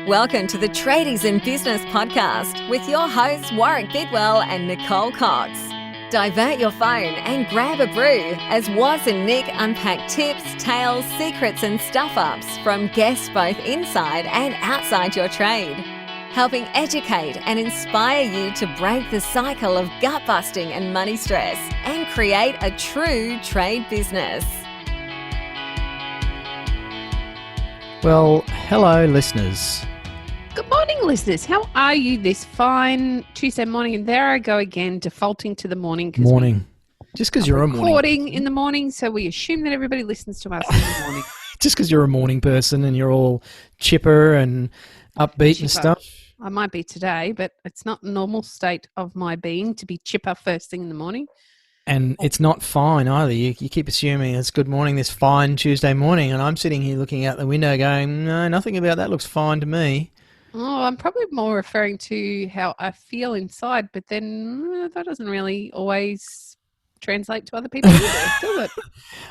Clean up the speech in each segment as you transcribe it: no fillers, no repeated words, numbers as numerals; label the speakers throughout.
Speaker 1: Welcome to the Tradies in Business podcast with your hosts Warwick Bidwell and Nicole Cox. Divert your phone and grab a brew as Waz and Nic unpack tips, tales, secrets and stuff-ups from guests both inside and outside your trade, helping educate and inspire you to break the cycle of gut-busting and money stress and create a true trade business.
Speaker 2: Well, hello listeners.
Speaker 3: Good morning, listeners. How are you this fine Tuesday morning? And there I go again, defaulting to the morning.
Speaker 2: Morning. Just because you're a morning.
Speaker 3: Recording in the morning, so we assume that everybody listens to us in the morning.
Speaker 2: Just because you're a morning person and you're all chipper and upbeat and stuff.
Speaker 3: I might be today, but it's not the normal state of my being to be chipper first thing in the morning.
Speaker 2: And it's not fine either. You keep assuming it's good morning this fine Tuesday morning, and I'm sitting here looking out the window going, no, nothing about that looks fine to me.
Speaker 3: Oh, I'm probably more referring to how I feel inside, but then that doesn't really always translate to other people either, does it?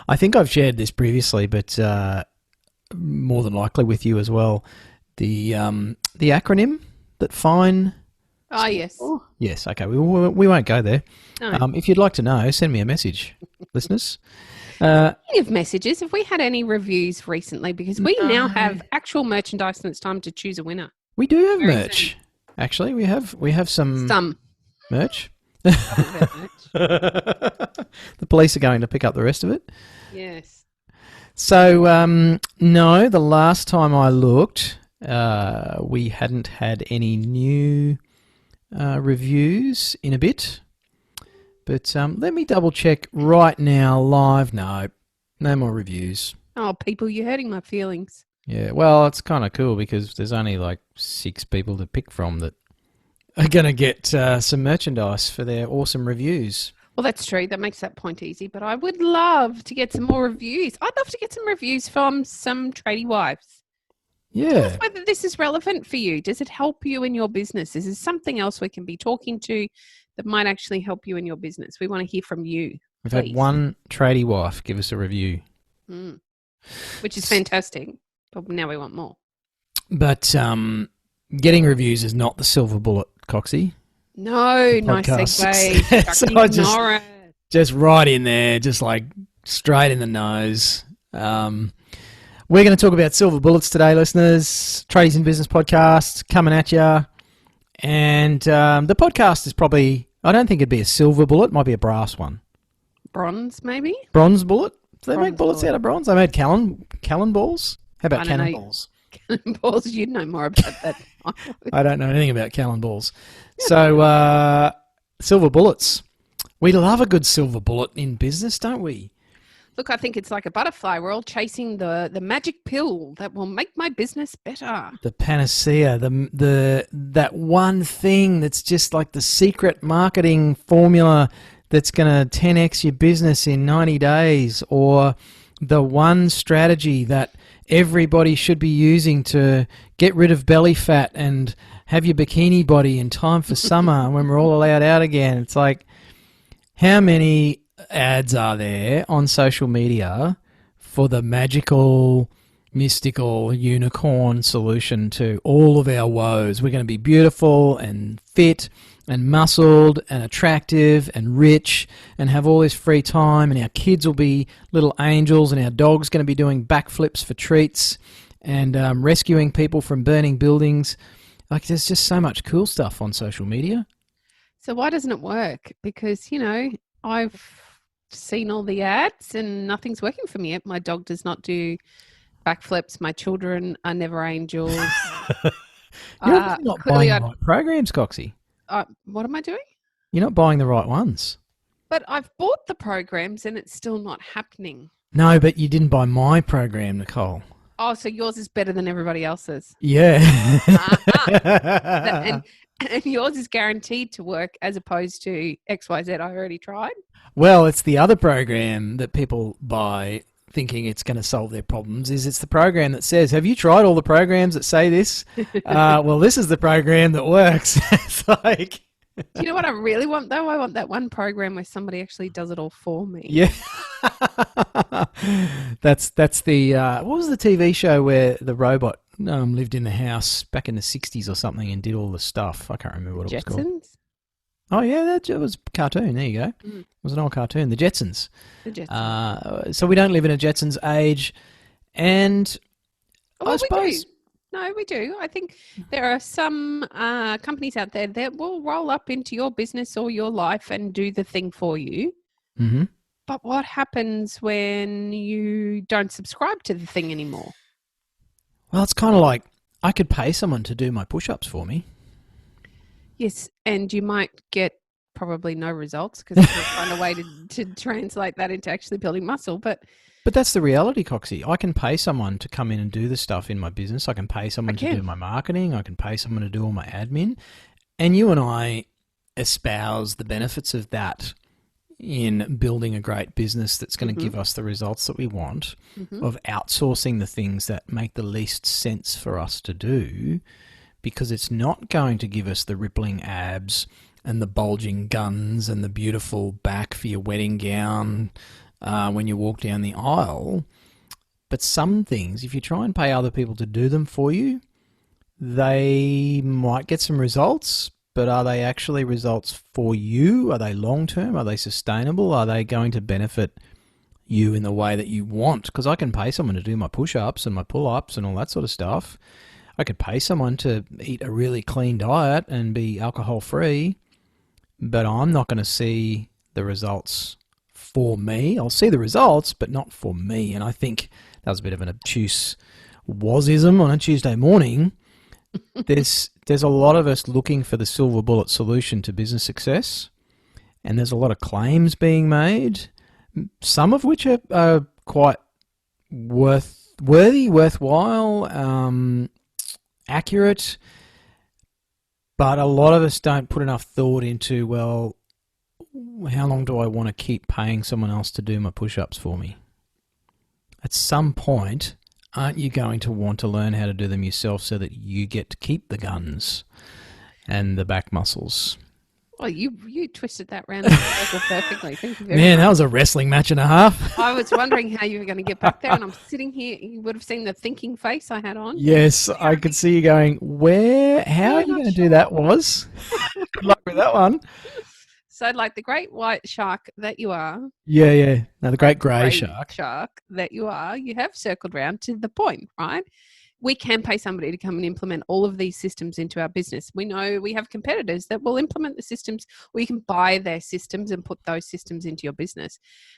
Speaker 2: I think I've shared this previously, but more than likely with you as well. The acronym that fine...
Speaker 3: Oh, yes.
Speaker 2: Yes, okay. We won't go there.
Speaker 3: No.
Speaker 2: If you'd like to know, send me a message, listeners.
Speaker 3: Speaking of messages, have we had any reviews recently? Because we now have actual merchandise and it's time to choose a winner.
Speaker 2: We do have merch. Actually, we have some merch. The police are going to pick up the rest of it.
Speaker 3: Yes.
Speaker 2: So, no, the last time I looked, we hadn't had any new reviews in a bit. But let me double check right now, live. No more reviews.
Speaker 3: Oh, people, you're hurting my feelings.
Speaker 2: Yeah, well, it's kind of cool because there's only like 6 people to pick from that are going to get some merchandise for their awesome reviews.
Speaker 3: Well, that's true. That makes that point easy. But I would love to get some more reviews. I'd love to get some reviews from some tradie wives.
Speaker 2: Yeah.
Speaker 3: Tell us whether this is relevant for you. Does it help you in your business? Is there something else we can be talking to that might actually help you in your business? We want to hear from you.
Speaker 2: We've had one tradie wife give us a review.
Speaker 3: Which is fantastic. But now we want more.
Speaker 2: But getting reviews is not the silver bullet, Coxie.
Speaker 3: No, nice segue.
Speaker 2: So I just right in there, just like straight in the nose. We're going to talk about silver bullets today, listeners. Tradies in Business podcast coming at you. And the podcast is probably, I don't think it'd be a silver bullet. It might be a brass one.
Speaker 3: Bronze, maybe?
Speaker 2: Bronze bullet? Do they make bullets out of bronze? They made cannon balls. How about cannonballs?
Speaker 3: Cannonballs, you'd know more about that.
Speaker 2: I don't know anything about cannonballs. So, silver bullets. We love a good silver bullet in business, don't we?
Speaker 3: Look, I think it's like a butterfly. We're all chasing the magic pill that will make my business better.
Speaker 2: The panacea, that one thing that's just like the secret marketing formula that's going to 10x your business in 90 days, or the one strategy that everybody should be using to get rid of belly fat and have your bikini body in time for summer when we're all allowed out again. It's like, how many ads are there on social media for the magical, mystical unicorn solution to all of our woes? We're going to be beautiful and fit and muscled and attractive and rich and have all this free time, and our kids will be little angels, and our dog's going to be doing backflips for treats and rescuing people from burning buildings. Like, there's just so much cool stuff on social media.
Speaker 3: So why doesn't it work? Because, I've seen all the ads and nothing's working for me. My dog does not do backflips. My children are never angels.
Speaker 2: You're not buying the right programs, Coxie.
Speaker 3: What am I doing?
Speaker 2: You're not buying the right ones.
Speaker 3: But I've bought the programs and it's still not happening.
Speaker 2: No, but you didn't buy my program, Nicole.
Speaker 3: Oh, so yours is better than everybody else's.
Speaker 2: Yeah.
Speaker 3: And yours is guaranteed to work as opposed to XYZ I already tried?
Speaker 2: Well, it's the other program that people buy thinking it's going to solve their problems. It's the program that says, have you tried all the programs that say this? Well, this is the program that works. It's like...
Speaker 3: Do you know what I really want, though? I want that one program where somebody actually does it all for me.
Speaker 2: Yeah. That's the... what was the TV show where the robot lived in the house back in the 60s or something and did all the stuff. I can't remember what it was called.
Speaker 3: Jetsons?
Speaker 2: Oh, yeah, that was a cartoon. There you go. It was an old cartoon. The Jetsons.
Speaker 3: The Jetsons.
Speaker 2: So we don't live in a Jetsons age. And I suppose...
Speaker 3: No, we do. I think there are some companies out there that will roll up into your business or your life and do the thing for you.
Speaker 2: Mm-hmm.
Speaker 3: But what happens when you don't subscribe to the thing anymore?
Speaker 2: Well, it's kind of like I could pay someone to do my push-ups for me.
Speaker 3: Yes, and you might get probably no results because you can't find a way to translate that into actually building muscle. But
Speaker 2: that's the reality, Coxie. I can pay someone to come in and do the stuff in my business. I can pay someone to do my marketing. I can pay someone to do all my admin. And you and I espouse the benefits of that in building a great business that's going to give us the results that we want, of outsourcing the things that make the least sense for us to do, because it's not going to give us the rippling abs and the bulging guns and the beautiful back for your wedding gown when you walk down the aisle. But some things, if you try and pay other people to do them for you, they might get some results, but are they actually results for you? Are they long-term? Are they sustainable? Are they going to benefit you in the way that you want? Because I can pay someone to do my push-ups and my pull-ups and all that sort of stuff. I could pay someone to eat a really clean diet and be alcohol-free, but I'm not going to see the results for me. I'll see the results, but not for me. And I think that was a bit of an obtuse Wazism on a Tuesday morning. There's a lot of us looking for the silver bullet solution to business success, and there's a lot of claims being made, some of which are quite worthwhile, accurate, but a lot of us don't put enough thought into, well, how long do I want to keep paying someone else to do my push-ups for me? At some point, aren't you going to want to learn how to do them yourself so that you get to keep the guns and the back muscles?
Speaker 3: Well, you twisted that round in the circle perfectly. Thank you very much.
Speaker 2: Man, that was a wrestling match and a half.
Speaker 3: I was wondering how you were going to get back there, and I'm sitting here. You would have seen the thinking face I had on.
Speaker 2: Yes, I could see you going, how are you going to do that, Waz? Good luck with that one.
Speaker 3: So like the great white shark that you are.
Speaker 2: Yeah. No, the great grey shark.
Speaker 3: Shark that you are, you have circled round to the point, right? We can pay somebody to come and implement all of these systems into our business. We know we have competitors that will implement the systems, or you can buy their systems and put those systems into your business.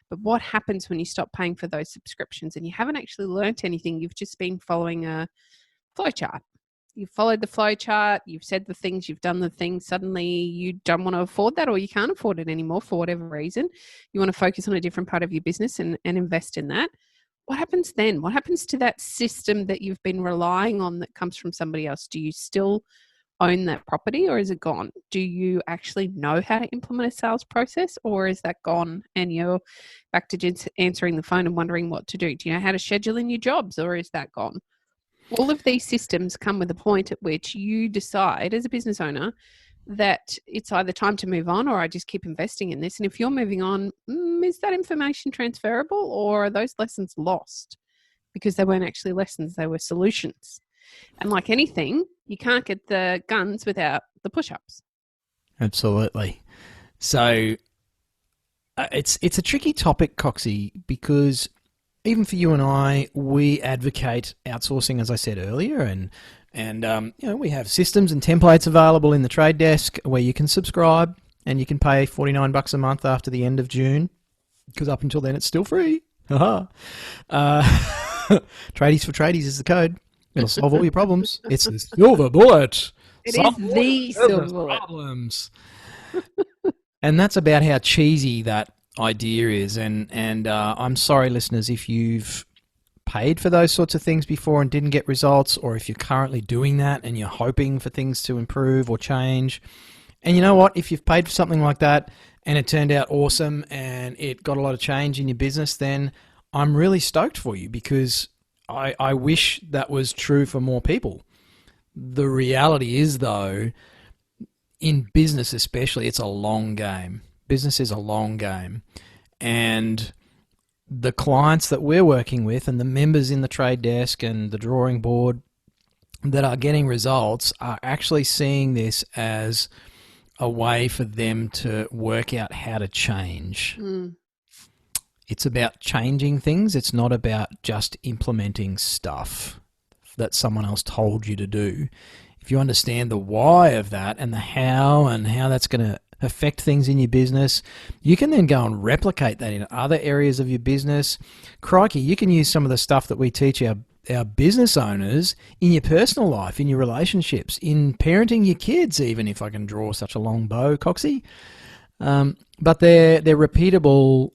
Speaker 3: But what happens when you stop paying for those subscriptions and you haven't actually learnt anything? You've just been following a flowchart. You've followed the flow chart, you've said the things, you've done the things. Suddenly you don't want to afford that, or you can't afford it anymore for whatever reason. You want to focus on a different part of your business and invest in that. What happens then? What happens to that system that you've been relying on that comes from somebody else? Do you still own that property, or is it gone? Do you actually know how to implement a sales process, or is that gone and you're back to just answering the phone and wondering what to do? Do you know how to schedule in your jobs, or is that gone? All of these systems come with a point at which you decide as a business owner that it's either time to move on, or I just keep investing in this. And if you're moving on, is that information transferable, or are those lessons lost because they weren't actually lessons, they were solutions? And like anything, you can't get the guns without the push-ups.
Speaker 2: Absolutely. So it's a tricky topic, Coxie, because even for you and I, we advocate outsourcing, as I said earlier, and we have systems and templates available in the trade desk where you can subscribe and you can pay $49 a month after the end of June, because up until then it's still free. Tradies for Tradies is the code. It'll solve all your problems. It's the silver bullet.
Speaker 3: It is the silver bullet.
Speaker 2: Problems. And that's about how cheesy that idea is. And I'm sorry, listeners, if you've paid for those sorts of things before and didn't get results, or if you're currently doing that and you're hoping for things to improve or change. And you know what? If you've paid for something like that and it turned out awesome and it got a lot of change in your business, then I'm really stoked for you, because I wish that was true for more people. The reality is, though, in business especially, it's a long game. Business is a long game. And the clients that we're working with and the members in the trade desk and the drawing board, that are getting results are actually seeing this as a way for them to work out how to change. It's about changing things. It's not about just implementing stuff that someone else told you to do. If you understand the why of that and the how and how that's going to affect things in your business, you can then go and replicate that in other areas of your business. Crikey, you can use some of the stuff that we teach our business owners in your personal life, in your relationships, in parenting your kids, even, if I can draw such a long bow, Coxie. But they're repeatable,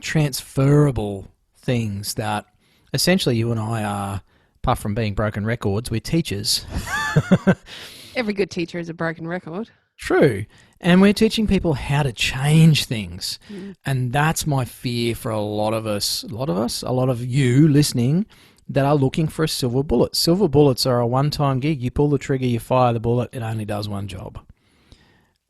Speaker 2: transferable things that essentially you and I are, apart from being broken records, we're teachers.
Speaker 3: Every good teacher is a broken record.
Speaker 2: True. And we're teaching people how to change things. And that's my fear for a lot of you listening that are looking for a silver bullet. Silver bullets are a one-time gig. You pull the trigger, you fire the bullet, it only does one job.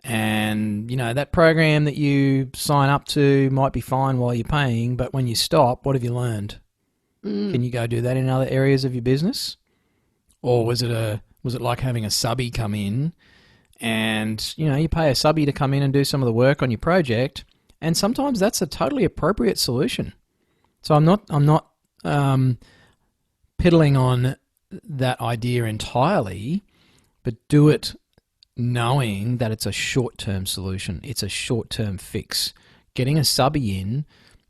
Speaker 2: And, that program that you sign up to might be fine while you're paying, but when you stop, what have you learned? Can you go do that in other areas of your business? Or was it like having a subby come in and, you pay a subby to come in and do some of the work on your project, and sometimes that's a totally appropriate solution. So I'm not piddling on that idea entirely, but do it knowing that it's a short-term solution. It's a short-term fix. Getting a subby in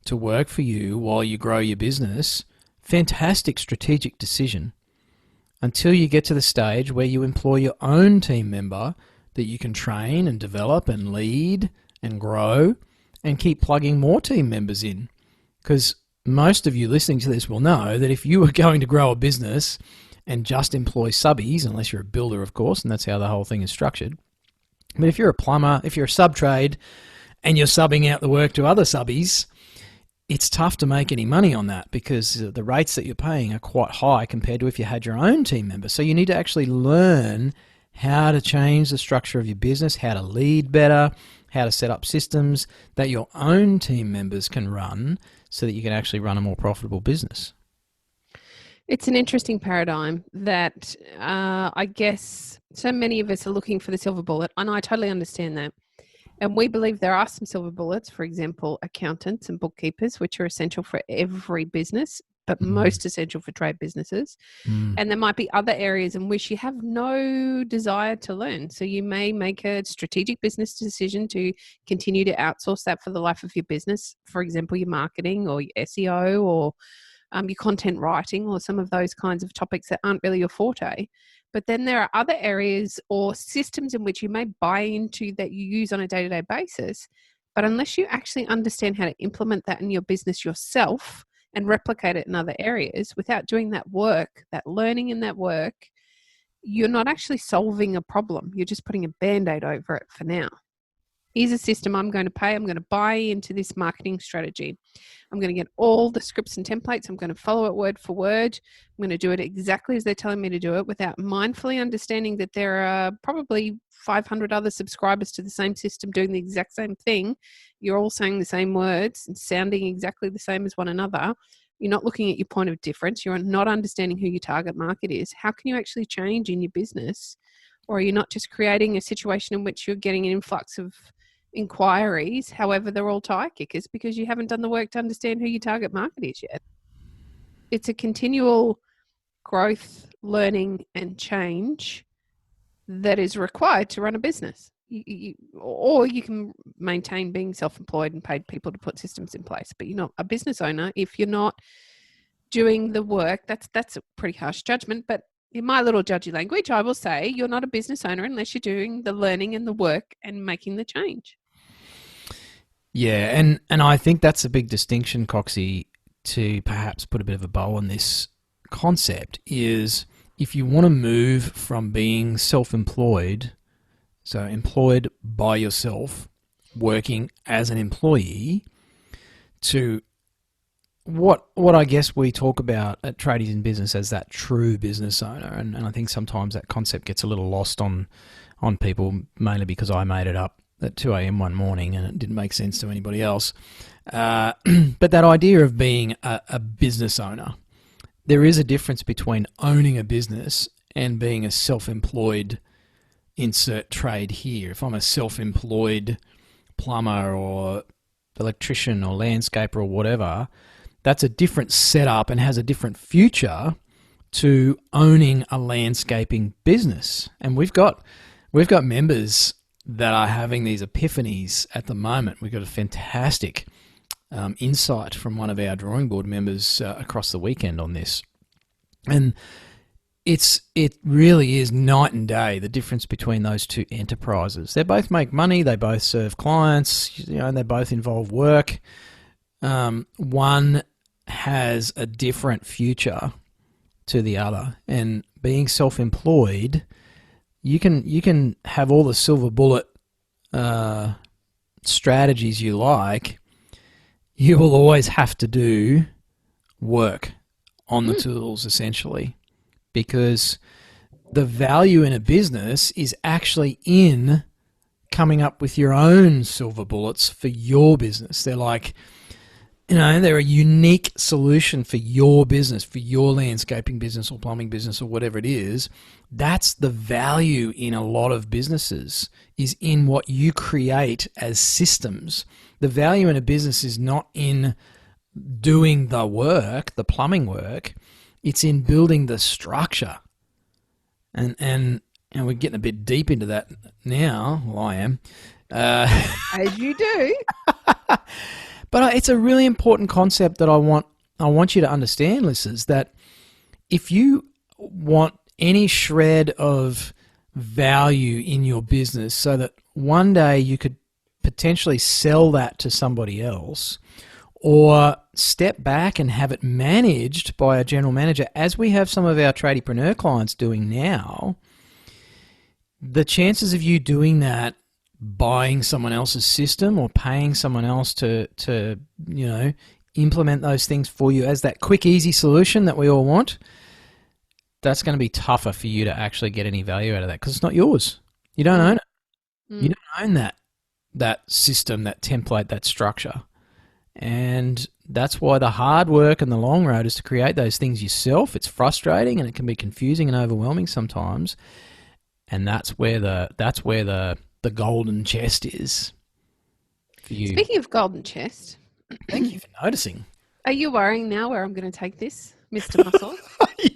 Speaker 2: to work for you while you grow your business, fantastic strategic decision, until you get to the stage where you employ your own team member that you can train and develop and lead and grow and keep plugging more team members in. Because most of you listening to this will know that if you were going to grow a business and just employ subbies, unless you're a builder, of course, and that's how the whole thing is structured. But if you're a plumber, if you're a sub-trade and you're subbing out the work to other subbies, it's tough to make any money on that because the rates that you're paying are quite high compared to if you had your own team member. So you need to actually learn how to change the structure of your business, how to lead better, how to set up systems that your own team members can run so that you can actually run a more profitable business.
Speaker 3: It's an interesting paradigm that I guess so many of us are looking for the silver bullet, and I totally understand that. And we believe there are some silver bullets, for example, accountants and bookkeepers, which are essential for every business, but most essential for trade businesses. And there might be other areas in which you have no desire to learn. So you may make a strategic business decision to continue to outsource that for the life of your business. For example, your marketing or your SEO or your content writing or some of those kinds of topics that aren't really your forte. But then there are other areas or systems in which you may buy into that you use on a day-to-day basis. But unless you actually understand how to implement that in your business yourself and replicate it in other areas, without doing that work, that learning in that work, you're not actually solving a problem. You're just putting a Band-Aid over it for now. Here's a system I'm going to pay. I'm going to buy into this marketing strategy. I'm going to get all the scripts and templates. I'm going to follow it word for word. I'm going to do it exactly as they're telling me to do it without mindfully understanding that there are probably 500 other subscribers to the same system doing the exact same thing. You're all saying the same words and sounding exactly the same as one another. You're not looking at your point of difference. You're not understanding who your target market is. How can you actually change in your business? Or are you not just creating a situation in which you're getting an influx of inquiries, however they're all tire kickers, because you haven't done the work to understand who your target market is yet? It's a continual growth, learning and change that is required to run a business. Or you can maintain being self-employed and paid people to put systems in place, but you're not a business owner if you're not doing the work. That's a pretty harsh judgment, but in my little judgy language, I will say you're not a business owner unless you're doing the learning and the work and making the change.
Speaker 2: Yeah, and I think that's a big distinction, Coxie, to perhaps put a bit of a bow on this concept, is if you want to move from being self-employed, so employed by yourself, working as an employee, to what I guess we talk about at Tradies in Business as that true business owner, and I think sometimes that concept gets a little lost on people, mainly because I made it up at 2 a.m. one morning and it didn't make sense to anybody else. But that idea of being a business owner, there is a difference between owning a business and being a self-employed insert trade here. If I'm a self-employed plumber or electrician or landscaper or whatever, that's a different setup and has a different future to owning a landscaping business. And we've got members that are having these epiphanies at the moment. We've got a fantastic insight from one of our drawing board members across the weekend on this. And it really is night and day, the difference between those two enterprises. They both make money, they both serve clients, they both involve work. One has a different future to the other, and being self-employed, you can have all the silver bullet strategies you like. You will always have to do work on the tools, essentially, because the value in a business is actually in coming up with your own silver bullets for your business. They're like, they're a unique solution for your business, for your landscaping business or plumbing business or whatever it is. That's the value in a lot of businesses, is in what you create as systems. The value in a business is not in doing the work, the plumbing work. It's in building the structure. And we're getting a bit deep into that now. Well, I am.
Speaker 3: As you do.
Speaker 2: But it's a really important concept that I want you to understand, listeners, that if you want any shred of value in your business so that one day you could potentially sell that to somebody else, or step back and have it managed by a general manager, as we have some of our tradiepreneur clients doing now, the chances of you doing that, buying someone else's system or paying someone else to implement those things for you as that quick, easy solution that we all want, that's going to be tougher for you to actually get any value out of that, because it's not yours. You don't own it. You don't own that system, that template, that structure. And that's why the hard work and the long road is to create those things yourself. It's frustrating and it can be confusing and overwhelming sometimes. And that's where the golden chest is for you.
Speaker 3: Speaking of golden chest,
Speaker 2: thank you for noticing.
Speaker 3: Are you worrying now where I'm going to take this, Mr. Muscle?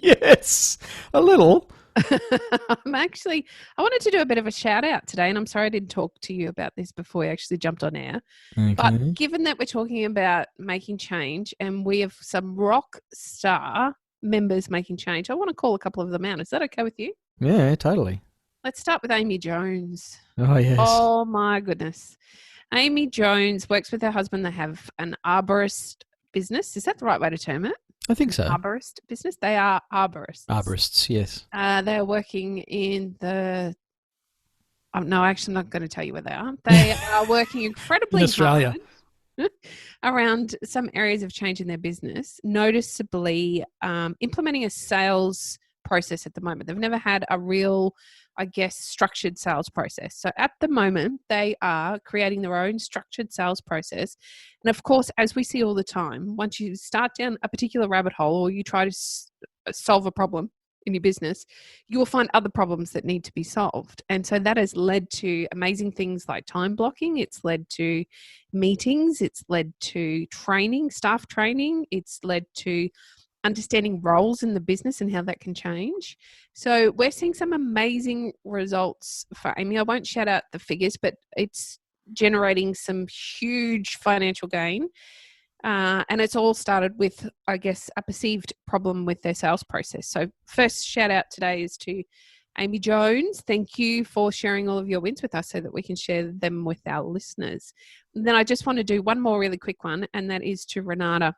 Speaker 2: Yes, a little.
Speaker 3: I wanted to do a bit of a shout out today, and I'm sorry I didn't talk to you about this before we actually jumped on air. Okay. But given that we're talking about making change and we have some rock star members making change, I want to call a couple of them out. Is that okay with you?
Speaker 2: Yeah, totally.
Speaker 3: Let's start with Amy Jones.
Speaker 2: Oh, yes.
Speaker 3: Oh, my goodness. Amy Jones works with her husband. They have an arborist business. Is that the right way to term it?
Speaker 2: I think so.
Speaker 3: Arborist business? They are arborists.
Speaker 2: Arborists, yes.
Speaker 3: They are working in the... no, actually, I'm not going to tell you where they are. They are working incredibly
Speaker 2: in Australia.
Speaker 3: hard around some areas of change in their business, noticeably implementing a sales process at the moment. They've never had a real, structured sales process. So at the moment, they are creating their own structured sales process. And of course, as we see all the time, once you start down a particular rabbit hole or you try to solve a problem in your business, you will find other problems that need to be solved. And so that has led to amazing things like time blocking. It's led to meetings. It's led to training, staff training. It's led to understanding roles in the business and how that can change. So we're seeing some amazing results for Amy. I won't shout out the figures, but it's generating some huge financial gain. And it's all started with, a perceived problem with their sales process. So first shout out today is to Amy Jones. Thank you for sharing all of your wins with us so that we can share them with our listeners. And then I just want to do one more really quick one, and that is to Renata.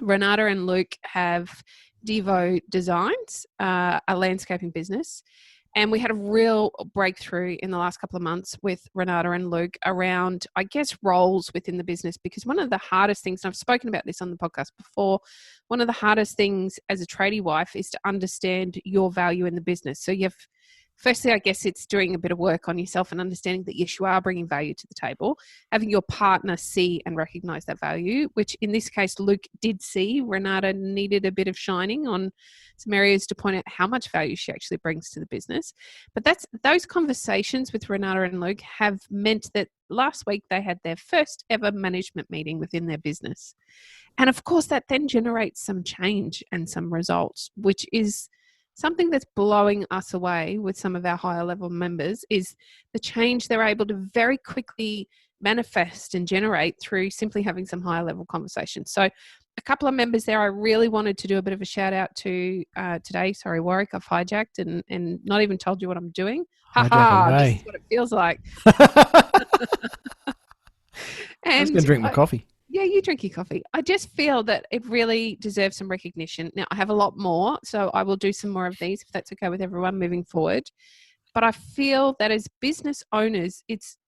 Speaker 3: Renata and Luke have Devo Designs, a landscaping business. And we had a real breakthrough in the last couple of months with Renata and Luke around, roles within the business. Because one of the hardest things, and I've spoken about this on the podcast before, one of the hardest things as a tradie wife is to understand your value in the business. So you have Firstly, I guess it's doing a bit of work on yourself and understanding that, yes, you are bringing value to the table. Having your partner see and recognize that value, which in this case, Luke did see. Renata needed a bit of shining on some areas to point out how much value she actually brings to the business. But those conversations with Renata and Luke have meant that last week they had their first ever management meeting within their business. And of course, that then generates some change and some results, which is something that's blowing us away with some of our higher level members, is the change they're able to very quickly manifest and generate through simply having some higher level conversations. So a couple of members there I really wanted to do a bit of a shout out to today. Sorry, Warwick, I've hijacked and not even told you what I'm doing. This is what it feels like.
Speaker 2: I was going to drink my coffee.
Speaker 3: Yeah, you drink your coffee. I just feel that it really deserves some recognition. Now, I have a lot more, so I will do some more of these if that's okay with everyone moving forward. But I feel that as business owners, it's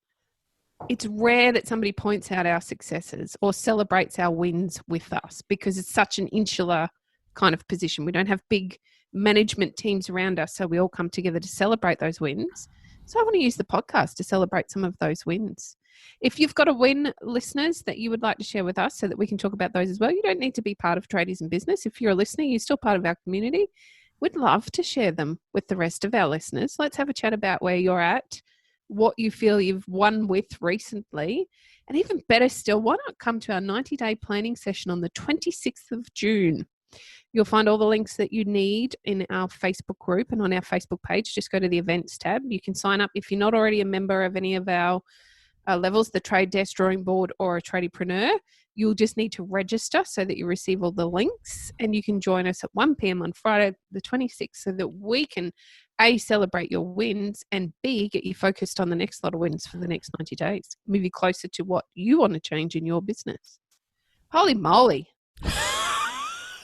Speaker 3: rare that somebody points out our successes or celebrates our wins with us, because it's such an insular kind of position. We don't have big management teams around us, so we all come together to celebrate those wins. So I want to use the podcast to celebrate some of those wins. If you've got a win, listeners, that you would like to share with us so that we can talk about those as well, you don't need to be part of Tradies in Business. If you're a listener, you're still part of our community. We'd love to share them with the rest of our listeners. Let's have a chat about where you're at, what you feel you've won with recently, and even better still, why not come to our 90-day planning session on the 26th of June? You'll find all the links that you need in our Facebook group and on our Facebook page. Just go to the events tab. You can sign up if you're not already a member of any of our levels, the Trade Desk, Drawing Board, or a Tradiepreneur. You'll just need to register so that you receive all the links, and you can join us at 1 p.m. on Friday the 26th so that we can A, celebrate your wins, and B, get you focused on the next lot of wins for the next 90 days. Move you closer to what you want to change in your business. Holy moly.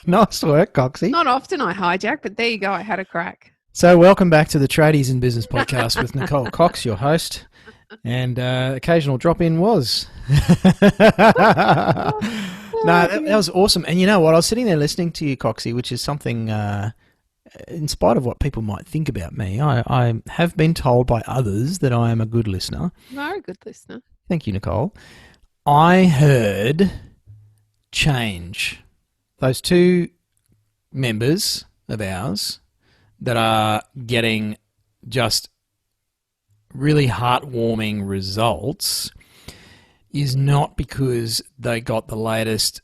Speaker 2: Nice work, Coxie.
Speaker 3: Not often I hijack, but there you go. I had a crack.
Speaker 2: So welcome back to the Tradies in Business podcast with Nicole Cox, your host. And occasional drop-in was. No, that was awesome. And you know what? I was sitting there listening to you, Coxie, which is something, in spite of what people might think about me, I have been told by others that I am a good listener.
Speaker 3: You are a good listener.
Speaker 2: Thank you, Nicole. I heard change. Those two members of ours that are getting just really heartwarming results is not because they got the latest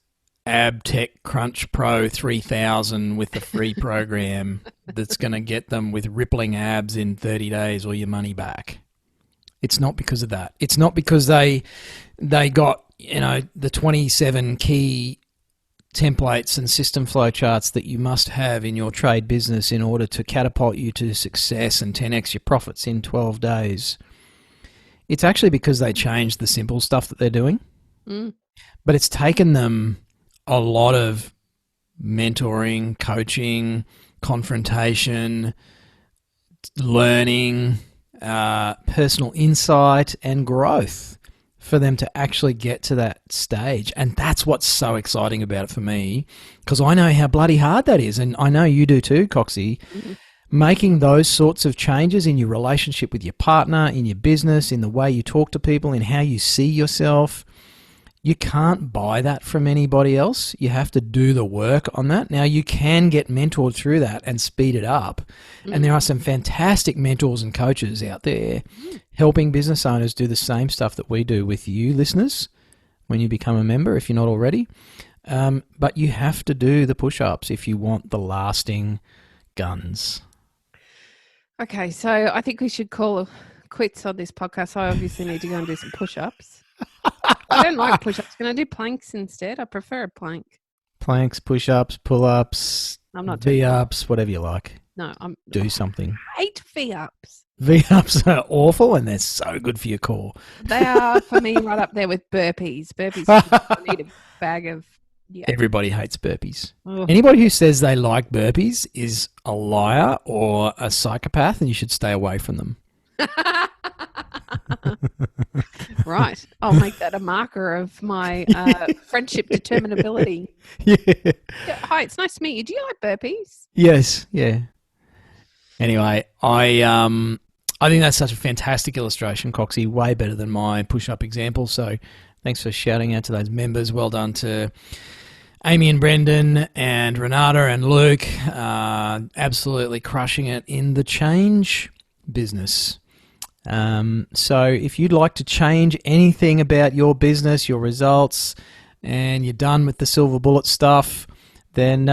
Speaker 2: AbTech Crunch Pro 3000 with the free program that's going to get them with rippling abs in 30 days or your money back. It's not because of that. It's not because they got, the 27 key templates and system flow charts that you must have in your trade business in order to catapult you to success and 10x your profits in 12 days. It's actually because they changed the simple stuff that they're doing. But it's taken them a lot of mentoring, coaching, confrontation, learning, personal insight and growth for them to actually get to that stage. And that's what's so exciting about it for me, because I know how bloody hard that is. And I know you do too, Coxie. Mm-hmm. Making those sorts of changes in your relationship with your partner, in your business, in the way you talk to people, in how you see yourself. You can't buy that from anybody else. You have to do the work on that. Now, you can get mentored through that and speed it up. Mm-hmm. And there are some fantastic mentors and coaches out there helping business owners do the same stuff that we do with you, listeners, when you become a member, if you're not already. But you have to do the push-ups if you want the lasting guns.
Speaker 3: Okay, so I think we should call quits on this podcast. I obviously need to go and do some push-ups. I don't like push-ups. Can I do planks instead? I prefer a plank.
Speaker 2: Planks, push-ups, pull-ups,
Speaker 3: I'm not doing
Speaker 2: V-ups, whatever you like.
Speaker 3: No,
Speaker 2: do something.
Speaker 3: I hate V-ups.
Speaker 2: V-ups are awful and they're so good for your core.
Speaker 3: They are, for me, right up there with burpees. I need a bag of... Yeah.
Speaker 2: Everybody hates burpees. Ugh. Anybody who says they like burpees is a liar or a psychopath, and you should stay away from them.
Speaker 3: Right. I'll make that a marker of my friendship determinability.
Speaker 2: Yeah.
Speaker 3: Hi, it's nice to meet you. Do you like burpees?
Speaker 2: Yes, yeah. Anyway, I think that's such a fantastic illustration, Coxie. Way better than my push-up example. So thanks for shouting out to those members. Well done to Amy and Brendan and Renata and Luke. Absolutely crushing it in the change business. So if you'd like to change anything about your business, your results, and you're done with the silver bullet stuff, then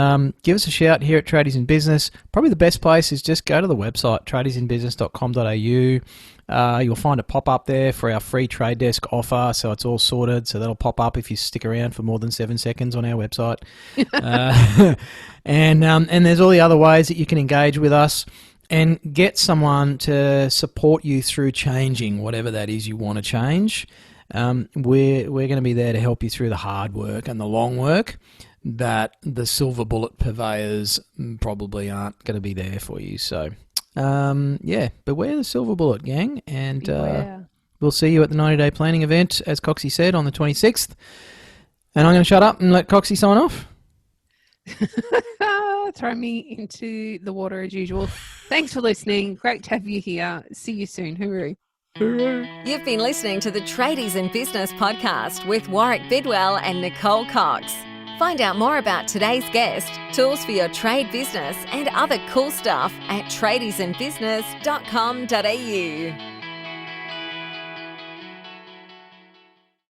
Speaker 2: give us a shout here at Tradies in Business. Probably the best place is just go to the website, tradiesinbusiness.com.au. You'll find a pop-up there for our free trade desk offer, so it's all sorted. So that'll pop up if you stick around for more than 7 seconds on our website. And there's all the other ways that you can engage with us and get someone to support you through changing whatever that is you want to change. We're going to be there to help you through the hard work and the long work that the silver bullet purveyors probably aren't going to be there for you. So, beware the silver bullet, gang. And we'll see you at the 90-day planning event, as Coxie said, on the 26th. And I'm going to shut up and let Coxie sign off.
Speaker 3: Throw me into the water as usual. Thanks for listening. Great to have you here. See you soon. Hooroo.
Speaker 1: You've been listening to the Tradies in Business podcast with Warwick Bidwell and Nicole Cox. Find out more about today's guest, tools for your trade business, and other cool stuff at tradiesinbusiness.com.au.